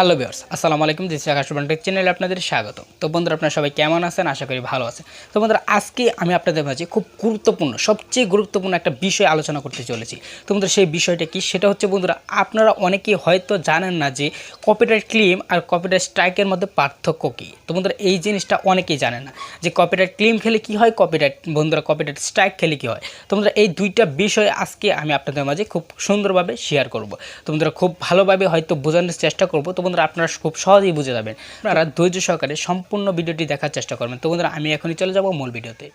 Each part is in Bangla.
হ্যালো ভিউয়ার্স, আসসালামু আলাইকুম। দিস ইজ আকাশ টেক চ্যানেলে আপনাদের স্বাগত। তো বন্ধুরা, আপনারা সবাই কেমন আছেন? আশা করি ভালো আছেন। তো বন্ধুরা, আজকে আমি আপনাদের মাঝে খুব গুরুত্বপূর্ণ, সবচেয়ে গুরুত্বপূর্ণ একটা বিষয় আলোচনা করতে চলেছি। তো বন্ধুরা, সেই বিষয়টা কি? সেটা হচ্ছে বন্ধুরা, আপনারা অনেকেই হয়তো জানেন না যে কপিরাইট ক্লেম আর কপিরাইট স্ট্রাইকের মধ্যে পার্থক্য কী। তো বন্ধুরা, এই জিনিসটা অনেকেই জানেন না যে কপিরাইট ক্লেম খেলে কী হয়, কপিরাইট স্ট্রাইক খেলে কী হয়। তো বন্ধুরা, এই দুইটা বিষয় আজকে আমি আপনাদের মাঝে খুব সুন্দরভাবে শেয়ার করব। তো বন্ধুরা, খুব ভালোভাবে হয়তো বোঝানোর চেষ্টা করব। তো বন্ধুরা, আপনারা খুব সহজেই বুঝে যাবেন। আপনারা ধৈর্য সহকারে সম্পূর্ণ ভিডিওটি দেখার চেষ্টা করবেন। তো বন্ধুরা, আমি এখনই চলে যাব মূল ভিডিওতে।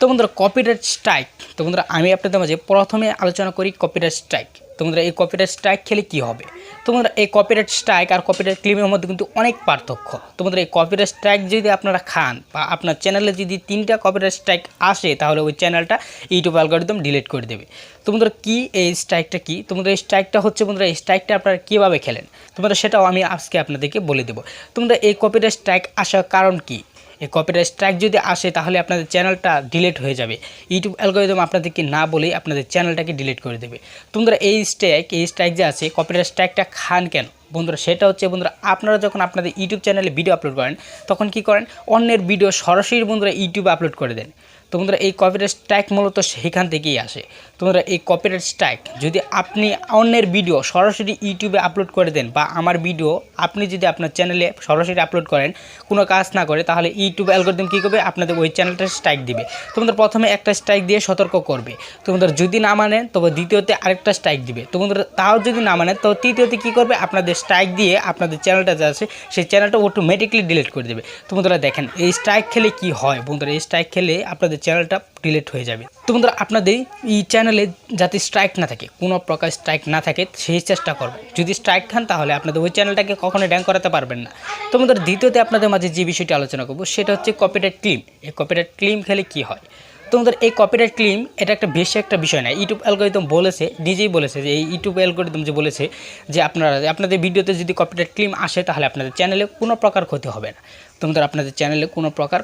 তো বন্ধুরা, কপিরাইট স্ট্রাইক। তো বন্ধুরা, আমি আপনাদের মাঝে প্রথমে আলোচনা করি কপিরাইট স্ট্রাইক। তো বন্ধুরা, এই কপিরাইট স্ট্রাইক খেলে কী হবে? তো বন্ধুরা, এই কপিরাইট স্ট্রাইক আর কপিরাইট ক্লেমের মধ্যে কিন্তু অনেক পার্থক্য। তো বন্ধুরা, এই কপিরাইট স্ট্রাইক যদি আপনারা খান বা আপনার চ্যানেলে যদি 3টা কপিরাইট স্ট্রাইক আসে, তাহলে ওই চ্যানেলটা ইউটিউব অ্যালগরিদম ডিলিট করে দেবে। তো বন্ধুরা, কী এই স্ট্রাইকটা কী? তো বন্ধুরা, এই স্ট্রাইকটা হচ্ছে বন্ধুরা, এই স্ট্রাইকটা আপনারা কীভাবে খেলেন? তো বন্ধুরা, সেটাও আমি আজকে আপনাদেরকে বলে দেবো। তো বন্ধুরা, এই কপিরাইট স্ট্রাইক আসার কারণ কী? এই কপিরাইট স্ট্রাইক যদি আসে, তাহলে আপনাদের চ্যানেলটা ডিলিট হয়ে যাবে। ইউটিউব অ্যালগরিদম আপনাদেরকে না বলেই আপনাদের চ্যানেলটাকে ডিলিট করে দেবে। তোমরা এই স্ট্রাইক যে আছে, কপিরাইট স্ট্রাইকটা খান কেন বন্ধুরা? সেটা হচ্ছে বন্ধুরা, আপনারা যখন আপনাদের ইউটিউব চ্যানেলে ভিডিও আপলোড করেন, তখন কি করেন? অন্যের ভিডিও সরাসরি বন্ধুরা ইউটিউবে আপলোড করে দেন। তো বন্ধুরা, এই কপিরাইট স্ট্রাইক মূলত সেখান থেকেই আসে। তোমরা এই কপিরাইট স্ট্রাইক যদি আপনি অন্যের ভিডিও সরাসরি ইউটিউবে আপলোড করে দেন, বা আমার ভিডিও আপনি যদি আপনার চ্যানেলে সরাসরি আপলোড করেন কোনো কাজ না করে, তাহলে ইউটিউব অ্যালগরিদম কী করবে? আপনাদের ওই চ্যানেলটা স্ট্রাইক দিবে। তোমাদের প্রথমে একটা স্ট্রাইক দিয়ে সতর্ক করবে। তোমাদের যদি না মানেন, তবে দ্বিতীয়তে আরেকটা স্ট্রাইক দিবে। তোমাদের তাও যদি না মানেন, তো তৃতীয়তে কী করবে? আপনাদের স্ট্রাইক দিয়ে আপনাদের চ্যানেলটা যে আছে, সেই চ্যানেলটা অটোমেটিকলি ডিলিট করে দেবে। তো বন্ধুরা, দেখেন এই স্ট্রাইক খেলে কি হয়। বন্ধুরা, এই স্ট্রাইক খেলে আপনাদের চ্যানেলটা ডিলিট হয়ে যাবে। তো বন্ধুরা, আপনাদের এই চ্যানেলে যাতে স্ট্রাইক না থাকে, কোনো প্রকার স্ট্রাইক না থাকে, সেই চেষ্টা করবেন। যদি স্ট্রাইক খান, তাহলে আপনাদের ওই চ্যানেলটাকে কখনোই র্যাঙ্ক করাতে পারবেন না। তো বন্ধুরা, দ্বিতীয়তে আপনাদের মাঝে যে বিষয়টি আলোচনা করব, সেটা হচ্ছে কপিরাইট ক্লেম। এই কপিরাইট ক্লেম খেলে কি হয়? তোমাদের এই কপিরাইট ক্লেম এটা একটা বেশি একটা বিষয় না। ইউটিউব অ্যালগরিদম বলেছে, নিজেই বলেছে যে এই ইউটিউব অ্যালগরিদম যে বলেছে যে আপনাদের ভিডিওতে যদি কপিরাইট ক্লেম আসে, তাহলে আপনাদের চ্যানেলে কোনো প্রকার ক্ষতি হবে না। তোমাদের আপনাদের চ্যানেলে কোনো প্রকার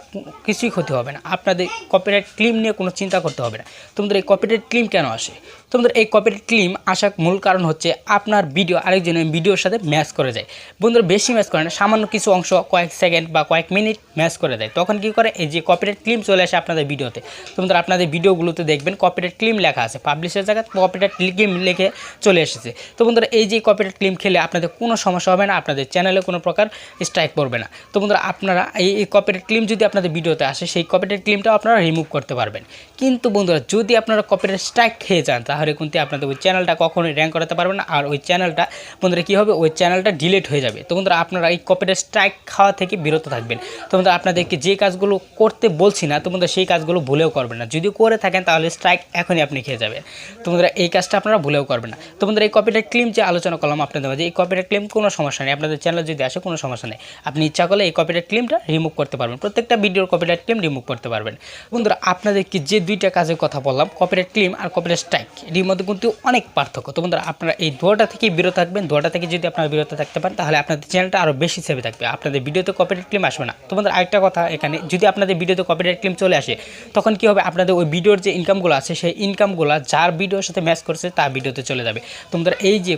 কিছুই ক্ষতি হবে না। আপনাদের কপিরাইট ক্লেম নিয়ে কোনো চিন্তা করতে হবে না। তোমাদের এই কপিরাইট ক্লেম কেন আসে? তোমাদের এই কপিরাইট ক্লেম আসার মূল কারণ হচ্ছে আপনার ভিডিও আরেকজনের ভিডিওর সাথে ম্যাচ করে যায়। বন্ধুরা, বেশি ম্যাচ করে না, সামান্য কিছু অংশ কয়েক সেকেন্ড বা কয়েক মিনিট ম্যাচ করে দেয়। তখন কী করে? এই যে কপিরাইট ক্লেম চলে আসে আপনাদের ভিডিওতে। তোমরা আপনাদের ভিডিওগুলোতে দেখবেন কপিরাইট ক্লেম লেখা আছে, পাবলিশের জায়গায় কপিরাইট ক্লেম লিখে চলে এসেছে। তো বন্ধুরা, এই যে কপিরাইট ক্লেম খেলে আপনাদের কোনো সমস্যা হবে না, আপনাদের চ্যানেলে কোনো প্রকার স্ট্রাইক পড়বে না। তো বন্ধুরা, আপনারা এই কপিরাইট ক্লেম যদি আপনাদের ভিডিওতে আসে, সেই কপিরাইট ক্লেমটাও আপনারা রিমুভ করতে পারবেন। কিন্তু বন্ধুরা, যদি আপনারা কপিরাইট স্ট্রাইক খেয়ে যান, তাহলে কিন্তু আপনাদের ওই চ্যানেলটা কখনোই র্যাঙ্ক করাতে পারবেন না। আর ওই চ্যানেলটা বন্ধুরা কী হবে? ওই চ্যানেলটা ডিলিট হয়ে যাবে। তো বন্ধুরা, আপনারা এই কপিরাইট স্ট্রাইক খাওয়া থেকে বিরত থাকবেন। তো বন্ধুরা, আপনাদেরকে যে কাজগুলো করতে বলছি না, তো বন্ধুরা সেই কাজগুলো ভুলেও করবেন না। যদি করে থাকেন, তাহলে স্ট্রাইক এখনই আপনি খেয়ে যাবেন। তো বন্ধুরা, এই কাজটা আপনারা ভুলেও করবেন না। তো বন্ধুরা, এই কপিরাইট ক্লেম যে আলোচনা করলাম আপনাদের মাঝে, এই কপিরাইট ক্লেম কোনো সমস্যা নেই। আপনাদের চ্যানেলে যদি আসে, কোনো সমস্যা নেই। আপনি ইচ্ছা করলে এই কপিরাইট ক্লেমটা রিমুভ করতে পারবেন। প্রত্যেকটা ভিডিওর কপিরাইট ক্লেম রিমুভ করতে পারবেন। বন্ধুরা, আপনাদেরকে যে দুইটা কাজের কথা বললাম, কপিরাইট ক্লেম আর কপিরাইট স্ট্রাইক, এর মধ্যে কিন্তু অনেক পার্থক্য। তো বন্ধুরা, আপনারা এই দুটোটা থেকেই বিরত থাকবেন। দুটোটা থেকে যদি আপনারা বিরত থাকতে পারেন, তাহলে আপনাদের চ্যানেলটা আরও বেশি সেভে থাকবে, আপনাদের ভিডিওতে কপিরাইট ক্লেম আসবে না। তো বন্ধুরা, আরেকটা কথা, এখানে যদি আপনাদের ভিডিওতে কপিরাইট ক্লেম চলে আসে, তখন কী হবে? আপনাদের ওই ভিডিওর যে ইনকামগুলো আছে, সেই ইনকামগুলো যার ভিডিওর সাথে ম্যাচ করছে তার ভিডিওতে চলে যাবে। তোমাদের এই যে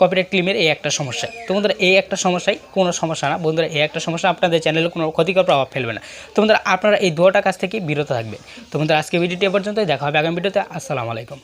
কপিরাইট ক্লেমের এই একটা সমস্যা। তোমাদের এই একটা সমস্যায় কোনো সমস্যা না বন্ধুরা, এই একটা সমস্যা আপনাদের চ্যানেলে কোনো ক্ষতিকর প্রভাব ফেলবে না। তোমাদের আপনারা এই দুটোটা কাজ থেকে বিরত থাকবেন। তোমাদের আজকে ভিডিওটি এ পর্যন্তই, দেখা হবে আগামী ভিডিওতে। আসসালামু আলাইকুম।